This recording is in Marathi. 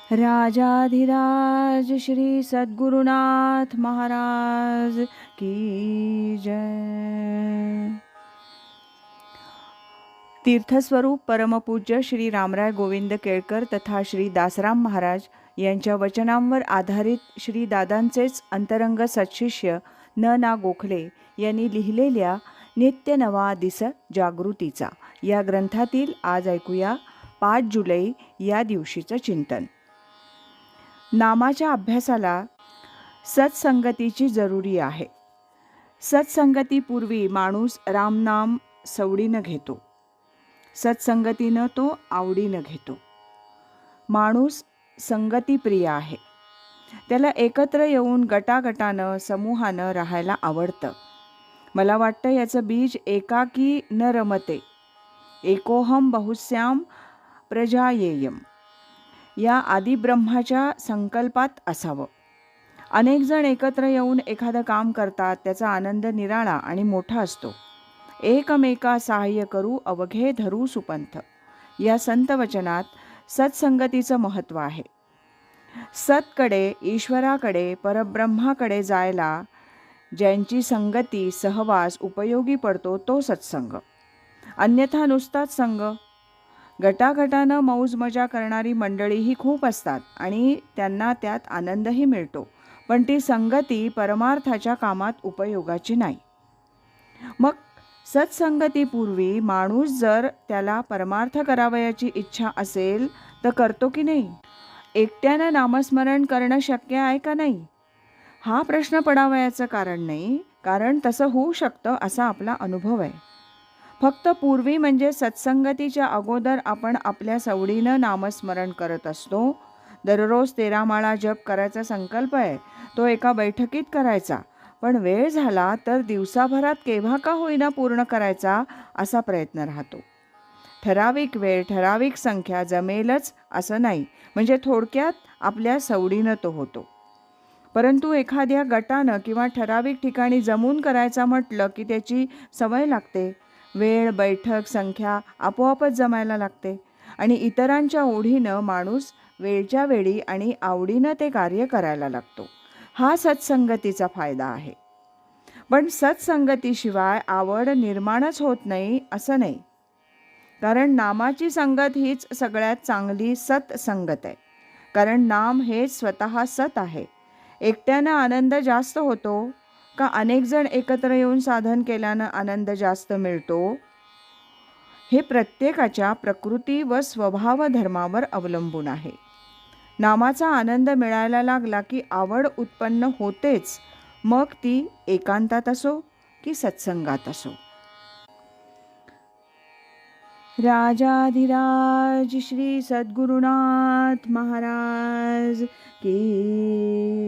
राजाधिराज श्री सद्गुरुनाथ महाराज की जय। तीर्थस्वरूप परमपूज्य श्री रामराय गोविंद केळकर तथा श्री दासराम महाराज यांच्या वचनांवर आधारित श्री दादांचेच अंतरंग सत्शिष्य न गोखले यांनी लिहिलेल्या नित्य नवा दिस जागृतीचा या ग्रंथातील आज ऐकूया 5 जुलै या दिवशीचं चिंतन। नामाच्या अभ्यासाला सत्संगतीची जरुरी आहे। सत्संगतीपूर्वी माणूस रामनाम सवडीनं घेतो, सत्संगतीनं तो आवडीनं घेतो। माणूस संगतीप्रिय आहे, त्याला एकत्र येऊन गटागटानं समूहानं राहायला आवडतं। मला वाटतं याचं बीज एकाकी न रमते, एकोहम बहुस्याम प्रजायेयम या आदिब्रह्माच्या संकल्पात असावं। अनेक जण एकत्र येऊन एखादं काम करतात, त्याचा आनंद निराळा आणि मोठा असतो। एकमेका सहाय्य करू अवघे धरू सुपंथ या संत वचनात सत्संगतीचं महत्त्व आहे। सतकडे, ईश्वराकडे, परब्रह्माकडे जायला ज्यांची संगती सहवास उपयोगी पडतो तो सत्संग, अन्यथा नुसताच संग। गटागटानं मौज मजा करणारी मंडळीही खूप असतात आणि त्यांना त्यात आनंदही मिळतो, पण ती संगती परमार्थाच्या कामात उपयोगाची नाही। मग सत्संगतीपूर्वी माणूस जर त्याला परमार्थ करावयाची इच्छा असेल तर करतो की नाही? एकट्यानं नामस्मरण करणं शक्य आहे का नाही? हा प्रश्न पडावयाचं कारण नाही, कारण तसं होऊ शकतं असा आपला अनुभव आहे। फक्त पूर्वी म्हणजे सत्संगतीच्या अगोदर आपण आपल्या सवडीनं नामस्मरण करत असतो। दररोज 13 माळा जप करायचा संकल्प आहे, तो एका बैठकीत करायचा, पण वेळ झाला तर दिवसाभरात केव्हा का होईना पूर्ण करायचा असा प्रयत्न राहतो। ठराविक वेळ, ठराविक संख्या जमेलच असं नाही, म्हणजे थोडक्यात आपल्या सवडीनं तो होतो। परंतु एखाद्या गटानं किंवा ठराविक ठिकाणी जमून करायचा म्हटलं की त्याची सवय लागते। वेळ, बैठक, संख्या आपोआपच जमायला लागते आणि इतरांच्या ओढीनं माणूस वेळच्या वेळी आणि आवडीनं ते कार्य करायला लागतो। हा सत्संगतीचा फायदा आहे। पण सत्संगतीशिवाय आवड निर्माणच होत नाही असं नाही, कारण नामाची संगत हीच सगळ्यात चांगली सत्संगत आहे। कारण नाम हे स्वतः सत आहे। एकट्यानं आनंद जास्त होतो का अनेक जण एकत्र येऊन साधन केल्यानं आनंद जास्त मिळतो, हे प्रत्येकाच्या प्रकृती व स्वभाव धर्मावर अवलंबून आहे। नामाचा आनंद मिळायला लागला की आवड उत्पन्न होतेच, मग ती एकांतात असो की सत्संगात असो। राजाधिराज श्री सद्गुरुनाथ महाराज की